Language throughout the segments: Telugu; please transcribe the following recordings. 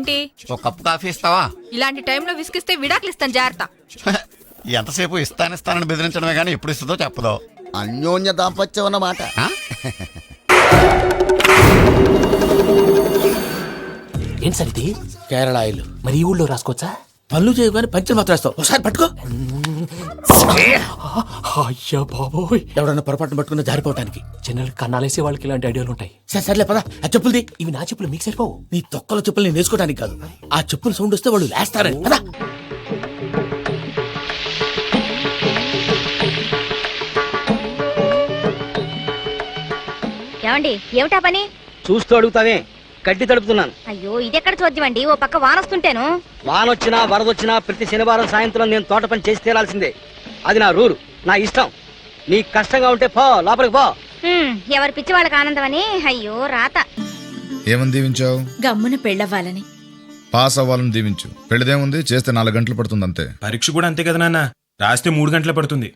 ఏంటి? ఒక కప్పు కాఫీ ఇస్తావా? ఇలాంటి టైంలో విసిగిస్తే విడాకులు ఇస్తాను, జాగ్రత్త. ఎంతసేపు ఇస్తానని బెదిరించడమే కానీ ఎప్పుడు ఇస్తుందో చెప్పదో. అన్యోన్య దాంపత్యం అన్నమాట. ఏం సార్ ఇది? కేరళ ఆయిల్. మరి ఈ ఊళ్ళో రాసుకోవచ్చా? పనులు చేయగానే పంచర్ మాత్రం వేస్తావు. ఒకసారి పట్టుకో. అయ్యా బాబోయ్, ఎవడన్నా పొరపాటున పట్టుకున్న జారిపోవటానికి. జనరల్ కన్నాలేసే వాళ్ళకి ఇలాంటి ఐడియాలు ఉంటాయి. సర్లే పదా, ఆ చెప్పులది. ఇవి నా చెప్పులు, మీకు సరిపోవు. నీ తొక్కల చెప్పులు నేను వేసుకోవడానికి కాదు, ఆ చెప్పులు సౌండ్ వస్తే వాళ్ళు లేస్తారని. పదా. ఏమండి, ఏమిటా పని? చూస్తూ అడుగుతావే, గడ్డి తడుపుతున్నాను. అయ్యో, ఇదెక్కడ చూద్దామండి? ఓ పక్క వానొస్తుంటేను. వానొచ్చినా వరదొచ్చినా ప్రతి శనివారం సాయంత్రం నేను తోట పని చేసి తీరాల్సిందే. అది నా రూలు, నా ఇష్టం. నీకు కష్టంగా ఉంటే పో, లోపలికి పో. ఎవరి పిచ్చి వాళ్ళకి ఆనందం అని. అయ్యో రాత. ఏమని దీవించావు? గమ్మున పెళ్ళవ్వాలని. పాస్ అవ్వాలని దీవించు. పెళ్ళదేముంది, చేస్తే 4 గంటలు పడుతుంది అంతే. పరీక్ష కూడా అంతే కదా నాన్న, రాస్తే 3 గంటలు పడుతుంది.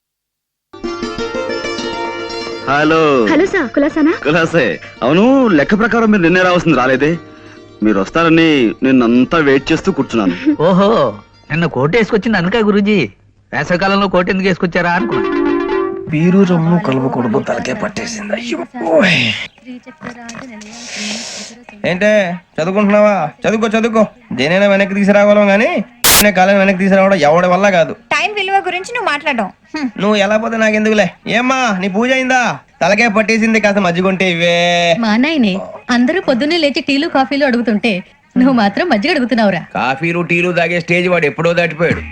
హలో హలో సార్, కులాసానా? కులాసే. అవును, లెక్క ప్రకారం మీరు నిన్నే రావాల్సింది, రాలేదే. మీరు వస్తారని నిన్నంతా వెయిట్ చేస్తూ కూర్చున్నాను. ఓహో, నిన్న కోట్ వేసుకొచ్చింది అందుకే గురూజీ. వేసవికాలంలో కోట్ ఎందుకు వేసుకొచ్చారా అనుకున్నా. బీరు రమ్ము కలుపుకూడదు, తలకే పట్టేసింది. ఏంటే చదువుకుంటున్నావా? చదువుకో. దేనైనా వెనక్కి తీసుకురావాలం గానీ కాలం వెనక్కి తీసుకురావడం ఎవడి వల్ల కాదు. టైం విలువ గురించి నువ్వు మాట్లాడడం. నువ్వు ఎలా పోతే నాకెందుకులే. ఏమ్మా, నీ పూజ అయిందా? తలకే పట్టేసింది, కాస్త మజ్జిగుంటే ఇవే. మా నాయనే అందరూ పొద్దున్నే లేచి టీలు కాఫీలు అడుగుతుంటే నువ్వు మాత్రం మజ్జిగ అడుగుతున్నావురా. కాఫీలు టీలు తాగే స్టేజ్ వాడు ఎప్పుడో దాటిపోయాడు.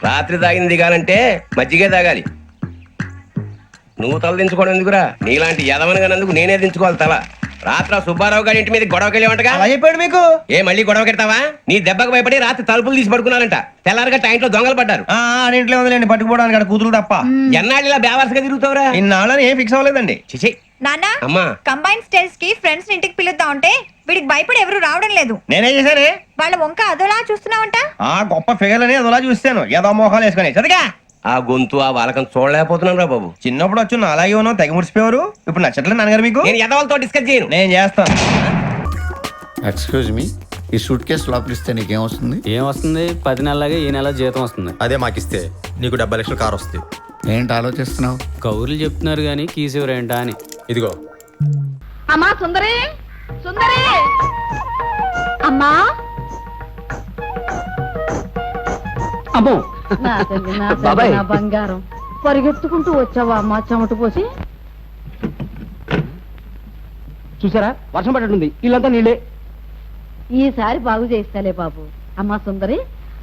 రాత్రి తాగింది దిగాలంటే మజ్జిగే తాగాలి. నువ్వు తల దించుకోవడం ఎందుకురా? నీలాంటి యదవనగానందుకు నేనే దించుకోవాలి తల. రాత్రి సుబ్బారావు గారి ఇంటి మీద గొడవకెళ్ళేవంటగా. అలా చెప్పాడు మీకు? ఏ మళ్ళీ గొడవ కెడతావా? నీ దెబ్బకు భయపడి రాత్రి తలుపులు తీసి పడుకున్నారంట. తెల్లారగా టైంట్లో దొంగలు పడ్డారు. ఇంట్లో ఉందిలేండి, పట్టుకుపోవడానికి అక్కడ కూతురు తప్ప. ఎన్నాళ్ళు ఇలా బేవర్స్గా తిరుగుతావురా? ఇన్నాళ్ళని ఏం ఫిక్స్ అవ్వలేదండి. చిచి నాన్న, అమ్మా, కంబైన్ స్టైల్స్ కి ఫ్రెండ్స్ ఇంటికి పిలుద్దాం అంటే వీడికి భయపడి ఎవరు రావడం లేదు. నేనేం చేశానే? వాళ్ళ వంక అదోలా చూస్తున్నావంట. గొప్ప ఫిగర్ అని అదోలా చూస్తాను. ఏదో మోహాలు వేసుకొని చదిగా. ఆ గొంతు ఆ వాలకం చూడలేకపోతున్నాను రా బాబు. చిన్నప్పుడు వచ్చి నా అలాగే ఉన్నావు, తెగ ముడిచిపోయారు. ఇప్పుడు నచ్చట్లేదు నాన్నగారు మీకు? నేను ఎదవాళ్ళతో డిస్కస్ చేయను. నేను చేస్తాను. ఎక్స్క్యూజ్ మీ, ఈ సూట్ కేసు లోపల ఇస్తే నీకేమొస్తుంది? ఏమొస్తుంది? 10 నెలలాగే ఈ నెల జీతం వస్తుంది. అదే మాకిస్తే నీకు 70 లక్షల కారు వస్తుంది. ఏంటి ఆలోచిస్తున్నావు? కౌరులు చెప్తున్నారు గానీ కీసేవరేంటా అని. ఇదిగో. అమ్మా సుందరి, సుందరి అమ్మా. అమ్మో బాబాయ్, బంగారం పరిగెత్తుకుంటూ వచ్చావా అమ్మా, చెమట పోసి. చూసారా, వర్షం పడ్డట్టుంది, ఇల్లంతా నీళ్ళే. ఈసారి బాగు చేస్తాలే బాబు. అమ్మా సుందరి,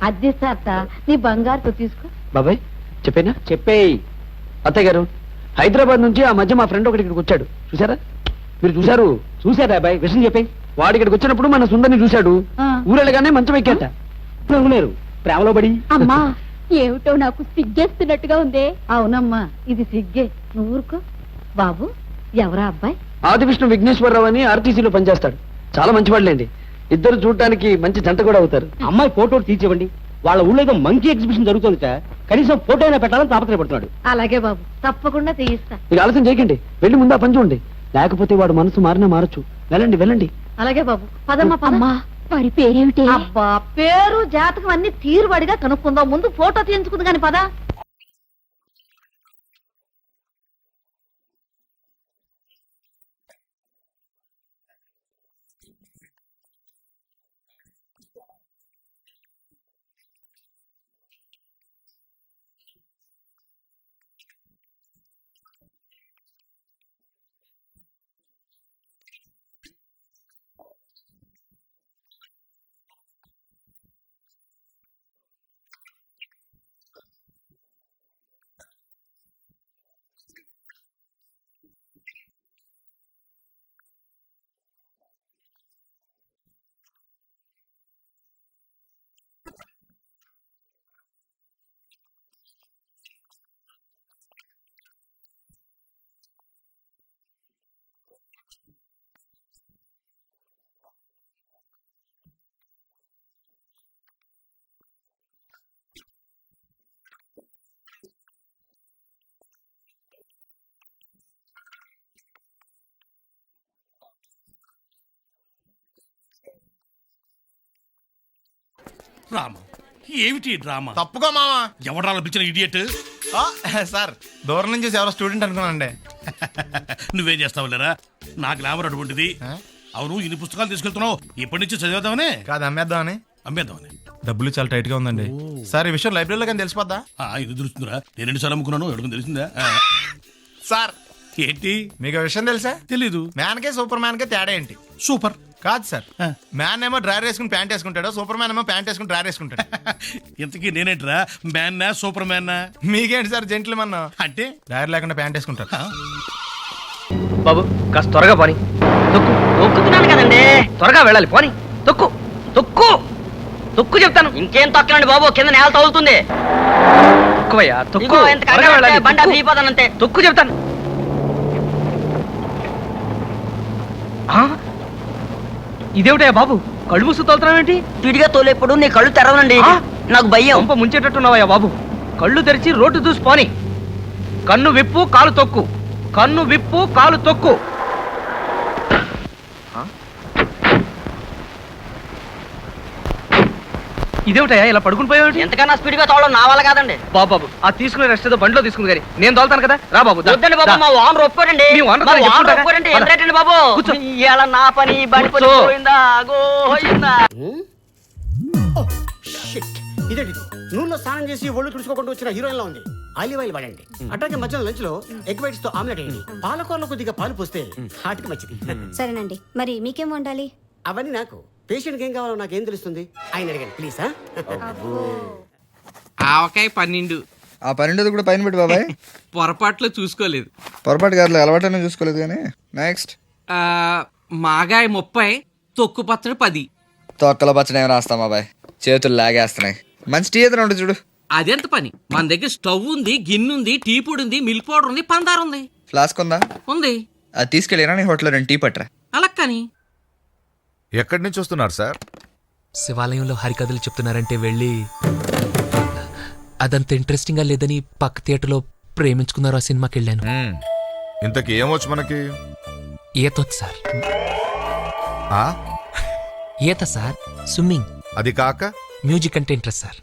అద్దెస్తారట, నీ బంగారుతో తీసుకో. బాబాయ్ చెప్పేనా? చెప్పేయి. అత్తయ్య గారు, హైదరాబాద్ నుంచి ఆ మధ్య మా ఫ్రెండ్ ఒకటి ఇక్కడికి వచ్చాడు. చూసారా? మీరు చూసారా అబ్బాయి? విషయం చెప్పేయి. వాడు ఇక్కడికి వచ్చినప్పుడు మన సుందరిని చూశాడు. ఊరెళ్ళగానే మంచం ఎక్కాట. నవ్వులేరు ప్రేమలో పడి. అమ్మా, ఏమిటో నాకు సిగ్గేస్తున్నట్టుగా ఉందే. అవునమ్మా, ఇది సిగ్గే. నువ్వు ఊరుకో. బాబు, ఎవరా అబ్బాయి? ఆదివిష్ణు విఘ్నేశ్వరరావు అని ఆర్టీసీలో పనిచేస్తాడు. చాలా మంచివాళ్ళండి. ఇద్దరు చూడటానికి మంచి జంట కూడా అవుతారు. అమ్మాయి ఫోటో తీర్చివ్వండి. వాళ్ళ ఊళ్ళో ఏదో మంకీ ఎగ్జిబిషన్ జరుగుతుందిట. కనీసం ఫోటో అయినా పెట్టాలని తాపత్రయపడుతున్నాడు. అలాగే బాబు, తప్పకుండా తీయిస్తా. మీరు ఆలస్యం చేయకండి, వెళ్ళి ముందు ఆ పని చూడండి. లేకపోతే వాడు మనసు మారినా మారచ్చు. వెళ్ళండి. అలాగే బాబు, పదమ్మా పదమ్మా. వాడి పేరేమిటి? అబ్బా, పేరు జాతకం అన్ని తీరుబడిగా కనుక్కుందాం. ముందు ఫోటో తీయించుకుంది కాని పద. రామ ఏమిటి డ్రామా? తప్పుగా మావా. ఎవడాల పిలిచిన ఇడియట్? సార్ దూరం నుంచి చూసి ఎవరో స్టూడెంట్ అనుకున్నానండి. నువ్వేం చేస్తావు లేరా? నా గ్లామర్ అటువంటిది. అవును, ఇన్ని పుస్తకాలు తీసుకెళ్తున్నావు, ఇప్పటి నుంచి చదివేద్దామనే కాదు అమ్మేద్దామని. అమ్మేద్దామని. డబ్బులు చాలా టైట్ గా ఉందండి. సార్ ఈ విషయం లైబ్రరీలో కానీ తెలిసిపోద్దా? ఇది తెలుస్తుందిరా, నేను ఎన్నిసార్లు అమ్ముకున్నాను, ఎవరికి తెలిసిందా? సార్ ఏంటి? మీకు ఆ విషయం తెలుసా? తెలీదు. మ్యాన్ కే సూపర్ మ్యాన్ కే తేడా ఏంటి? సూపర్ కాదు సార్, మ్యాన్ ఏమో డ్రైవర్ వేసుకుని ప్యాంట్ వేసుకుంటాడు, సూపర్ మ్యాన్ ఏమో ప్యాంట్ వేసుకుని డ్రైవర్ వేసుకుంటాడు. ఇంతకీ నేనేంట్రా, మ్యాన్నా సూపర్ మ్యాన్నా? మీకేంటి సార్ జెంట్లమన్ అంటే డ్రైవర్ లేకుండా ప్యాంట్ వేసుకుంటారు. బాబు కాస్త త్వరగా పోని. తొక్కు తొక్కుతున్నాను కదండి, త్వరగా వెళ్ళాలి. పోని తొక్కు తొక్కు తొక్కు చెప్తాను. ఇంకేం తొక్కలండి బాబు, కింద నేల తగులుతుంది. తొక్కువయ్యా తొక్కు, త్వరగా వెళ్ళాలి. తొక్కు. తొక్కు చెప్తాను. ఇదేమిటయ్యా బాబు, కళ్ళు మూసు తోలుతున్నావేంటి? విడిగా తోలేప్పుడు నీ కళ్ళు తెరవనండి, నాకు భయం. పంప ముంచేటట్టున్నావయ్యా బాబు. కళ్ళు తెరిచి రోడ్డు చూసి పోని. కన్ను విప్పు కాలు తొక్కు, కన్ను విప్పు కాలు తొక్కు. ఇదేమిటయ్యా ఇలా పడుకుని పోయావు? ఎంతకన్నా స్పీడ్ గా తోవడం నా వల్ల కాదండి. బాబు ఆ తీసుకునే రెస్ట్ ఏదో బండిలో తీసుకుంది కానీ నేను తోలుతాను కదా. రా బాబు. వద్దండి బాబు, మా ఓనర్ ఒప్పుకోరండి. మీ ఓనర్ మా గారు ఓనర్ చెప్తుంటారా? ఒప్పుకోరండి. ఎందుకంటే బాబు కూర్చో. ఇవాళ నా పని బండి పని కూర్చో. పోయిందా గోయిందా. ఇదేంటి నూనెలో స్నానం చేసి ఒళ్ళు తుడుచుకోకుండా వచ్చిన హీరోయిన్ లా ఉంది. ఆలివ్ ఆయిల్ వాడండి. అట్లాగే మధ్యలో లంచ్ లో ఎగ్ వైట్స్ తో ఆమ్లెట్ వేయండి. పాలకూరలో కొద్దిగా పాలు పోస్తే హార్ట్కి మంచిది. సరేనండి, మరి మీకేం వండాలి? అవన్నీ నాకు, పేషెంట్కి ఏం కావాలో నాకేం తెలుస్తుంది? ఆయన అడగండి ప్లీజ్. ఆవకాయ 12. ఆ 12 కూడా పైన పెట్టి బాబాయ్. పొరపాట్లో చూసుకోలేదు. పొరపాటు గారు అలవాటైనా చూసుకోలేదు కానీ. నెక్స్ట్ మాగాయ 30, తొక్కు పచ్చడి 10. తొక్కల పచ్చడి ఏమైనా రాస్తాం బాబాయ్, చేతులు లాగేస్తున్నాయి. మంచి టీ ఏదైనా ఉంటుంది చూడు. అదెంత పని, మన దగ్గర స్టవ్ ఉంది, గిన్నె ఉంది, టీ పొడి ఉంది, మిల్క్ పౌడర్ ఉంది, పందారు ఉంది. ఫ్లాస్క్ ఉందా? ఉంది. అది తీసుకెళ్ళినా నీ హోటల్లో 2 టీ పట్టరా. అలా కానీ. ఎక్కడి నుంచి వస్తున్నారు సార్? శివాలయంలో హరికథలు చెప్తున్నారంటే వెళ్ళి, అదంత ఇంట్రెస్టింగ్ గా లేదని పక్క థియేటర్లో ప్రేమించుకున్నారు ఆ సినిమాకి వెళ్ళాను. ఇంతకీ ఏమొచ్చు మనకి? ఈతొచ్చు సార్. ఈత సార్, స్విమ్మింగ్. అది కాక మ్యూజిక్ అంటే ఇంట్రెస్ట్ సార్.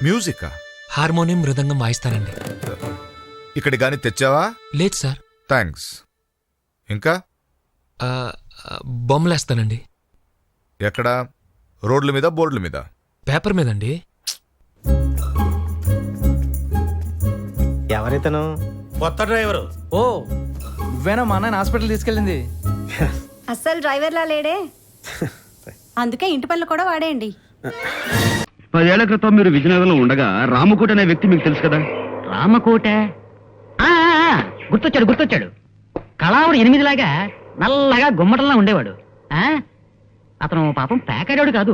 మ్యూజికా? హార్మోనియం మృదంగం వాయిస్తానండి. ఇక్కడి గాని తెచ్చావా? లేదు సార్. థ్యాంక్స్. ఇంకా బొమ్మలేస్తానండి. ఎక్కడ? రోడ్ల మీద, బోర్డుల మీద? పేపర్ మీదండి. ఎవరైతేను? కొత్త డ్రైవరు. ఓ నువ్వేనా మా అన్నని హాస్పిటల్ తీసుకెళ్ళింది? అస్సలు డ్రైవర్లా లేడే, అందుకే ఇంటి పనులు కూడా వాడేయండి. 10 ఏళ్ల క్రితం మీరు విజయనగరంలో ఉండగా రామకోట అనే వ్యక్తి మీకు తెలుసు కదా? రామకోట గుర్తొచ్చాడు. కళావుడు 8 లాగా నల్లగా గుమ్మటంలా ఉండేవాడు. అతను పాపం ప్యాకాడాడు కాదు.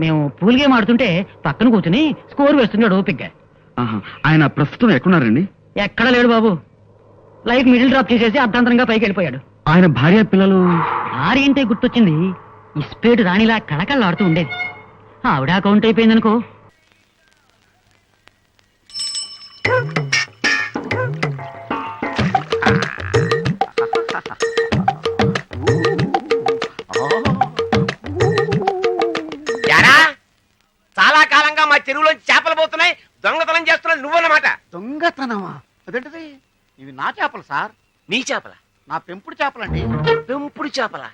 మేము పూల్ గేమ్ ఆడుతుంటే పక్కన కూర్చుని స్కోర్ వేస్తున్నాడు ఓపిగ్గా. ఆయన ప్రస్తుతం ఎక్కడున్నారండి? ఎక్కడ లేడు బాబు, లైఫ్ మిడిల్ డ్రాప్ చేసేసి అర్ధాంతరంగా పైకి వెళ్ళిపోయాడు. ఆయన భార్య పిల్లలు? భార్య అంటే గుర్తొచ్చింది, ఇస్పేటు రాణిలా కళకళలాడుతూ ఉండేది. ఆవిడ కౌంట్ అయిపోయిందనుకో. చాలా కాలంగా మా చెరువులో చేపలు పోతున్నాయి, దొంగతనం చేస్తున్నావు నువ్వన్నమాట. దొంగతనమా? అదేంటిది? ఇవి నా చేపలు సార్. నీ చేపల? నా పెంపుడు చేపలండి. పెంపుడు చేపల?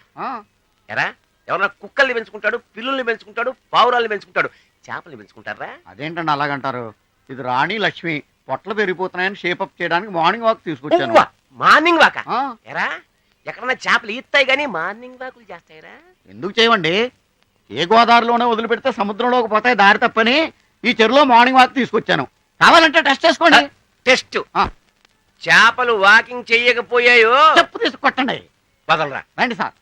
ఎరా, ఎవరన్నా కుక్కల్ని పెంచుకుంటాడు, పిల్లుల్ని పెంచుకుంటాడు, పావురాల్ని పెంచుకుంటాడు, చేపల్ని పెంచుకుంటారా? అదేంటండి అలాగంటారు? ఇది రాణి లక్ష్మి పొట్లు పెరిగిపోతున్నాయని షేపప్ చేయడానికి మార్నింగ్ వాక్ తీసుకొచ్చాను. మార్నింగ్ వాక? ఎరా, ఎక్కడన్నా చేపలు ఈత్తాయి గానీ మార్నింగ్ వాకులు చేస్తాయిరా? ఎందుకు చేయమండి? ఏ గోదావరిలోనే వదిలిపెడితే సముద్రంలోకి పోతాయి దారి తప్పని ఈ చెరువులో మార్నింగ్ వాక్ తీసుకొచ్చాను. కావాలంటే టెస్ట్ చేసుకోండి. టెస్ట్? చేపలు వాకింగ్ చెయ్యకపోయాయో చెప్పు తీసుకొట్టండి. వదలరా. రండి sir.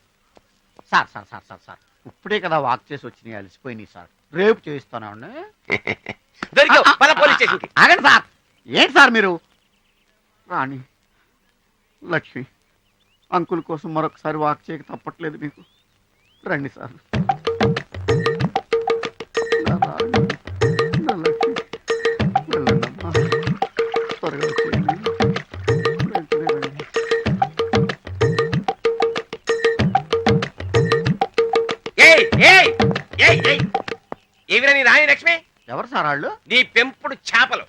Sir sir sir sir sir ఇప్పుడే కదా వాక్ చేసి వచ్చినాయి, అలసిపోయినాయి సార్. రేపు చేయిస్తానండి. పోలీస్ స్టేషన్కి. ఆగండి సార్. ఏంటి సార్ మీరు? రాణి లక్ష్మి అంకుల్ కోసం మరొకసారి వాక్ చేయక తప్పట్లేదు మీకు. రండి సార్. నా రాణి, నా లక్ష్మి, వెళ్ళండమ్మా. త్వరగా వచ్చేయండి. వెంటనే రండి. ఏయ్ ఏయ్ ఏయ్ ఏయ్, ఇదిగో నీ రాణి లక్ష్మి, ఎవరు సార్ వాళ్ళు? నీ పెంపుడు చేపలు.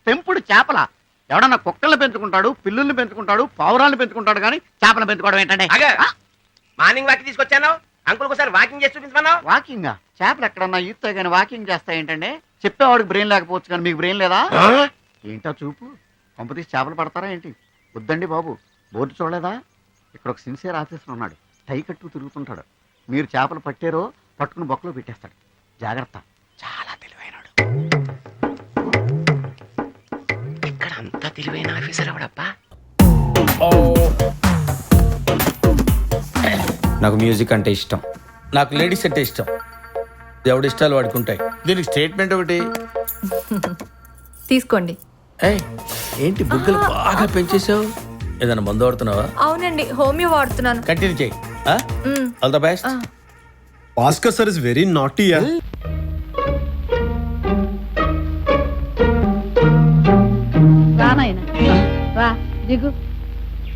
పెంపుడు చేపల? ఎవడన్నా కుక్కల్ని పెంచుకుంటాడు, పిల్లుల్ని పెంచుకుంటాడు, పావురాలను పెంచుకుంటాడు, కానీ చేపలు పెంచుకోవడం ఏంటంటే? అగా మార్నింగ్ వాక్ తీసుకొచ్చాను, అంకుల్ ఒకసారి వాకింగ్ చేసి చూపించమన్నావు. వాకింగ్? చేపలు ఎక్కడన్నా ఈత కానీ వాకింగ్ చేస్తాయేంటంటే? చెప్పేవాడికి బ్రెయిన్ లేకపోవచ్చు కానీ మీకు బ్రెయిన్ లేదా? ఏంటో చూపు, కొంపతీసి చేపలు పడతారా ఏంటి? వద్దండి బాబు, బోర్డు చూడలేదా? ఇక్కడ ఒక సిన్సియర్ ఆఫీసర్ ఉన్నాడు, టై కట్టు తిరుగుతుంటాడు. మీరు చేపలు పట్టారో పట్టుకుని బొక్కలో పెట్టేస్తాడు. జాగ్రత్త, చాలా తెలివైనడు. ఇక్కడ అంతా తెలివైన ఆఫీసర్ ఎవడప్పా? నాకు మ్యూజిక్ అంటే ఇష్టం. నాకు లేడీస్ అంటే ఇష్టం. ఎవడి ఇష్టాలు వాడుకుంటాయి. దీనికి స్టేట్మెంట్ ఒకటి తీసుకోండి. ఏంటి బుగ్గలు బాగా పెంచేసావు? ఏదైనా మందు వాడుతున్నావా? అవునండి, హోమియో వాడుతున్నాను. కంటిన్యూ చేయి. All the best. Bhaskar sir is very naughty. రానాయన రా దిగు.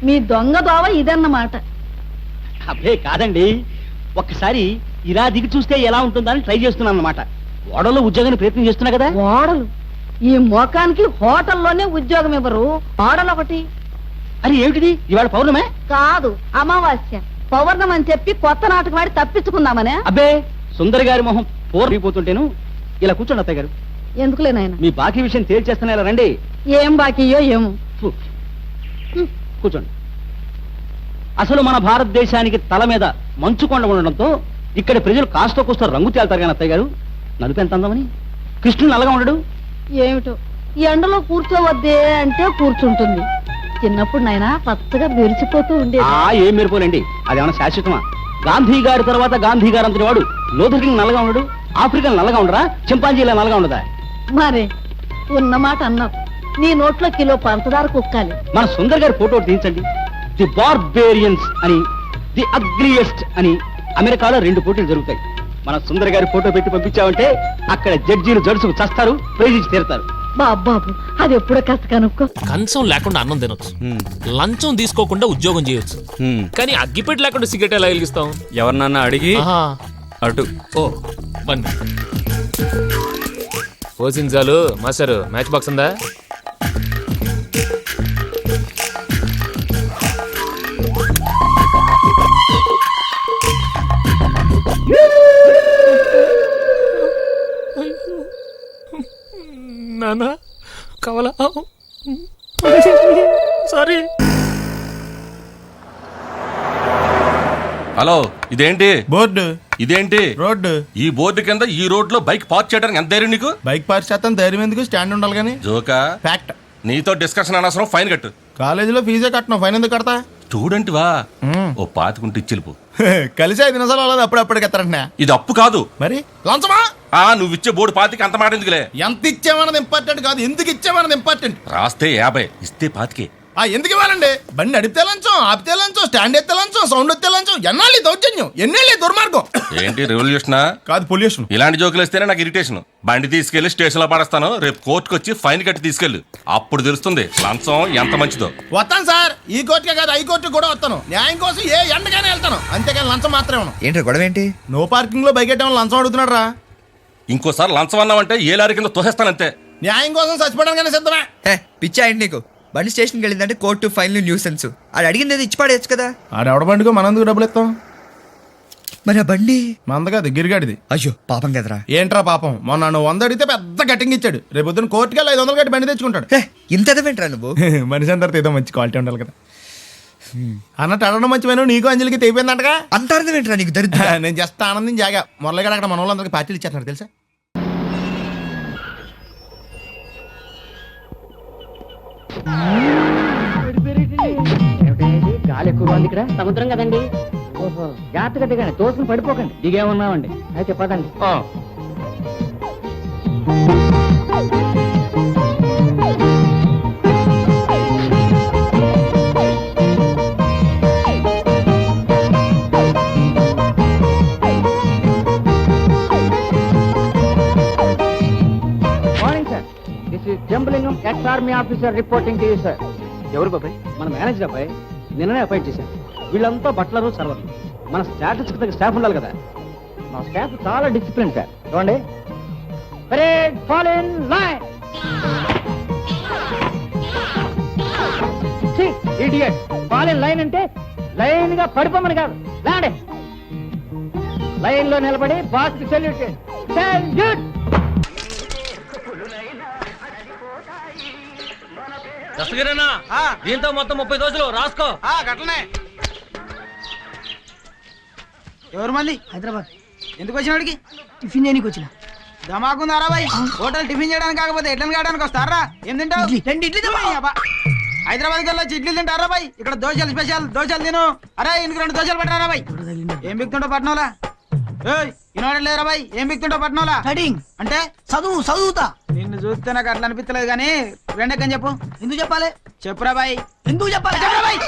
మీ దొంగ దోవ ఇదన్నమాట. అబ్బే కాదండి, ఒక్కసారి ఇలా దిగి చూస్తే ఎలా ఉంటుందని ట్రై చేస్తున్నాను అన్నమాట. ఓడలో ఉద్యోగాన్ని ప్రయత్నం చేస్తున్నా కదా. ఓడలు? ఈ మోకానికి హోటల్లోనే ఉద్యోగం ఇవ్వరు, ఓడలు ఒకటి. అరే ఏమిటిది, ఇవాళ పౌర్ణమే? కాదు, అమావాస్య. పౌర్ణం అని చెప్పి కొత్త నాటకం ఆడి తప్పించుకుందామనే. అబ్బే సుందరి గారి మొహం పోరిపోతుంటేను. ఇలా కూర్చోండి అత్తయ్య గారు. ఎందుకులే నాయన, మీ బాకీ విషయం తేల్చేస్తున్నా ఇలా రండి. ఏం బాకీయో ఏమో. ఫు. కూర్చోండి. అసలు మన భారతదేశానికి తల మీద మంచుకొండ ఉండడంతో ఇక్కడ ప్రజలు కాస్త కూస్త రంగు తేల్తారు కానీ అత్తయ్య గారు, నలుపు ఎంత అందమని. కృష్ణుడు నల్లగా ఉండడు. ఏమిటో ఈ ఎండలో కూర్చోవద్దే అంటే కూర్చుంటుంది. చిన్నప్పుడు నాయన పచ్చగా మెరిచిపోతూ ఉండేది. ఏం మెరిపోలేండి, అదేమన్నా శాశ్వతమా? గాంధీ గారి తర్వాత గాంధీ గారు అంతటి వాడు లోథర్కింగ్ నల్లగా ఉండడు, ఆఫ్రికన్ నల్లగా ఉండరా, చింపాంజీలా నల్లగా ఉండదా? మరే ఉన్నమాట అన్నావు. నీ నోట్లో కిలో పంచదార కుక్కాలి. మన సుందర్ గారి ఫోటో తీయించండి. ది బార్బేరియన్స్ అని, ది అగ్రియస్ట్ అని అమెరికాలో 2 పోటీలు జరుగుతాయి. మన సుందర్ గారి ఫోటో పెట్టి పంపించామంటే అక్కడ జడ్జీలు జడుసుకు చస్తారు, ప్రైజ్ తీరుతారు. బాబు అది ఎప్పుడో కాస్త కనుక్కో. కంచం లేకుండా అన్నం తినొచ్చు, లంచం తీసుకోకుండా ఉద్యోగం చేయొచ్చు, కానీ అగ్గిపెట్టి లేకుండా సిగరెట్ ఎలా వెలిగిస్తాం? ఎవరినన్నా అడిగి అటు బండి పోసించాలు. మాస్టర్ మ్యాచ్ బాక్స్ ఉందా? నానా కావాలా? సారీ. హలో, ఇదేంటి బోర్డు? ఇదేంటి రోడ్డు? ఈ బోర్డు కింద ఈ రోడ్ లో బైక్ పార్క్ చేయడానికి ఎంత ధైర్యం నీకు? బైక్ పార్క్ చేస్తాను, ధైర్యం ఎందుకు? స్టాండ్ ఉండాలి కానీ. జోకా? ఫ్యాక్ట్. నీతో డిస్కషన్ అనవసరం, ఫైన్ కట్టు. కాలేజీలో ఫీజే కట్టను, ఫైన్ ఎందుకు కడతా? స్టూడెంట్ వా, ఓ పాతికుంటే ఇచ్చిల్పు. కలిసి 5 నిమిషాలు అవ్వలేదు, అప్పుడప్పుడు ఎత్తారంటే. ఇది అప్పు కాదు మరి లంచమా? నువ్వు ఇచ్చే బోర్డు పాతికి అంత మాట ఎందుకులే. ఎంత ఇచ్చామన్నది ఇంపార్టెంట్ కాదు, ఎందుకు ఇచ్చామన్నది ఇంపార్టెంట్. రాస్తే 50, ఇస్తే 25. ఎందుకు ఇవ్వాలండి? బండి నడిపితే లంచం, ఆపితే లంచం, స్టాండ్ ఎత్తే లంచం, సౌండ్ ఎత్తే లంచం. ఎన్నాళ్ళు దౌర్జన్యం, ఎన్నేళ్ళు దుర్మార్గం. ఏంటి రెవల్యూషనా? కాదు, పొల్యూషన్. ఇలాంటి జోకులు వస్తేనే నాకు ఇరిటేషన్. బండి తీసుకెళ్లి స్టేషన్ లో పడేస్తాను, రేపు కోర్టుకు వచ్చి ఫైన్ కట్టి తీసుకెళ్ళు. అప్పుడు తెలుస్తుంది లంచం ఎంత మంచిదో. వస్తాను సార్, ఈ కోర్టుకే కాదు హైకోర్టు కూడా వస్తాను. న్యాయం కోసం ఏ ఎండగానే వెళ్తాను, అంతేకాని లంచం మాత్రమే. ఏంటి గొడవ ఏంటి? నో పార్కింగ్ లో బైక్ ఎట్టమని లంచం అడుగుతున్నాడు రా. ఇంకోసారి లంచం అన్నావంటే ఏ లారీ కింద తోసేస్తానంతే. న్యాయం కోసం చచ్చిపోవడానికి సిద్ధమే. పిచ్చా ఏంటి నీకు? బండి స్టేషన్కి వెళ్ళిందంటే కోర్టు, ఫైన్లు, న్యూసెన్స్. ఆడు అడిగింది ఇచ్చి పడేయచ్చు కదా. ఆడెవడ బండికో మనందుకు డబ్బులు ఇస్తాం. మరి ఆ బండి మంద కాదు, గిరిగాడిది. అయ్యో పాపం కదరా. ఏంట్రా పాపం? మొన్న నువ్వు 100 అడిగితే పెద్ద కటింగ్ ఇచ్చాడు. రేపు పొద్దున్న కోర్టుకి వెళ్ళి 500 కట్టి బండి తెచ్చుకుంటాడు. ఇంత ఎదవేంట్రా నువ్వు? మనిషి అందరితో ఏదో మంచి క్వాలిటీ ఉండాలి కదా అన్నట్టు. అడగడం మంచిపోయినా నీకు అంజలికి తెగిపోయిందంటగా. అంత అర్థమేంట్రా నీకు? దరిద్ర. నేను జస్ట్ ఆనందం జాగా. మురళిగాడు అక్కడ మన వాళ్ళందరికీ పార్టీలు ఇచ్చేస్తున్నారు తెలుసా. గాలి ఎక్కువ ఉంది ఇక్కడ. సముద్రం కదండి. ఓహో, జాగ్రత్తగా దిగండి, తోసుకుని పడిపోకండి. దిగేమన్నామండి అయితే పదండి. Morning sir, this is Jambalingam, ex army officer reporting to you sir. ఎవరు బాబాయ్? మన మేనేజర్ అబ్బాయి, నిన్ననే అపాయింట్ చేశాను. వీళ్ళంతా బట్లరు, సర్వర్లు. మన స్టాటస్కి తగ్గ స్టాఫ్ ఉండాలి కదా. మా స్టాఫ్ చాలా డిసిప్లిన్ సార్. చూడండి, parade fall in line. Idiot, fall in line అంటే లైన్ గా పడిపోమని కాదు. లాండే లైన్ లో నిలబడి బాస్ కి సెల్యూట్ చేయండి. సెల్యూట్. దీంతో మొత్తం 30 దోశలు రాసుకో. గట్లనే. ఎవరు మళ్ళీ హైదరాబాద్ ఎందుకు వచ్చినడికి? టిఫిన్ చేయడానికి వచ్చిన. ధమాకుందారా బాయ్? హోటల్ టిఫిన్ చేయడానికి కాకపోతే ఎట్లని కావడానికి వస్తారా? ఏం తింటావు? 2 ఇడ్లీ హైదరాబాద్ కి వెళ్ళొచ్చి ఇడ్లీ తింటారా బాయ్? ఇక్కడ దోశలు స్పెషల్, దోశలు తిను. అరే ఇందుకు 2 దోశలు పెట్టారా బాయ్? ఏం బిక్తుంటో పట్నంలా? ఇనోడలేరా బాయ్? ఏం బిక్తుంటో పట్నంలా? కటింగ్ అంటే చదువుతా. నిన్ను చూస్తే నాకు అట్లా అనిపించలేదు కానీ రెండెక్కని చెప్పు. ఎందుకు చెప్పాలి? చెప్పురా బాయ్. ఎందుకు చెప్పాలి? చెప్పరా బాయ్.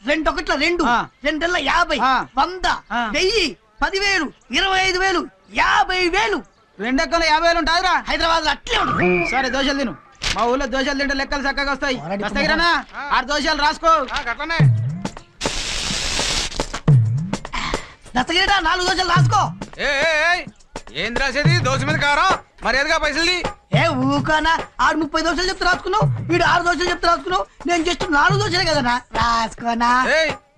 2 ఒకట్ల 2, 2 50, 100, 1000, 10,000, 25,000, 50,000. 2 ఎక్కలు 50,000 ఉంటాదిరా హైదరాబాద్ లో. అట్లే ఉంటుంది. సరే దోశలు తిను. మా ఊళ్ళో దోశలు తింటే లెక్కలు చక్కగా వస్తాయి. వస్తాయిరానా? 6 దోశలు రాసుకో. అట్లనే దస్తగిరిట 4 దోశలు రాసుకో. ఏం రాసేది? దోశ మీద కారం మర్యాదగా పైసలు. ఏ ఊకానా? 30 దోశలు చెప్తే రాసుకున్నావు, వీడు 6 దోశలు చెప్తే రాసుకున్నావు. నేను జస్ట్ 4 దోశలే కదనా రాసుకోనా.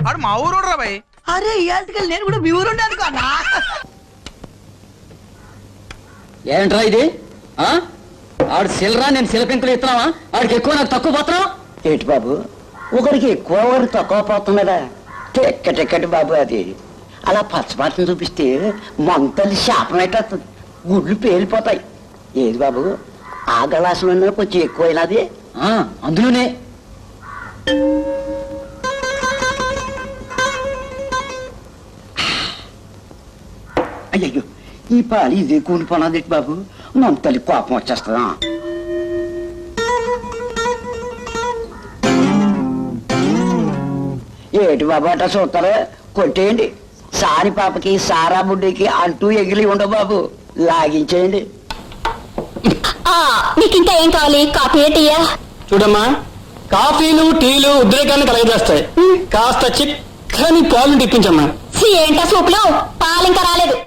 ఆడు మా ఊరు రా బాయ్. అరే ఇవాళకి నేను కూడా మీ ఊరు అనుకోనా. ఏంట్రా ఇది? ఆడు సిల్లరా, నేను శిలపెంకులు ఇస్తున్నావా? ఆడికి ఎక్కువ నాకు తక్కువ పోతున్నావు ఏంటి బాబు? ఒకరికి ఎక్కువ ఒకరికి తక్కువ పోతున్నదా? టిక్కెట్ బాబు. అది అలా పచ్చబాటను చూపిస్తే మంతలు శాపం అయిపోతుంది, గుడ్లు పేలిపోతాయి. ఏది బాబు ఆ గలాసులో కొంచెం ఎక్కువైనది? అందులోనే అయ్యో ఈ పాలు ఇదే కూలిపోనాది బాబు. మంతలి కోపం వచ్చేస్తుందా? ఏటి బాబు అట్లా చూస్తారా? కొట్టేయండి. సారి పాపకి సారా బుడ్డికి అంటూ ఎగిలి ఉండవు బాబు, లాగించేయండి. మీకు ఇంకా ఏం కావాలి? కాఫీ, టీయా? చూడమ్మా, కాఫీలు టీలు ఉద్రేకాన్ని కలగజేస్తాయి. కాస్త చిక్కని పాలు తెప్పించమ్మా. ఏంటా సూపులు? పాలు ఇంకా రాలేదు.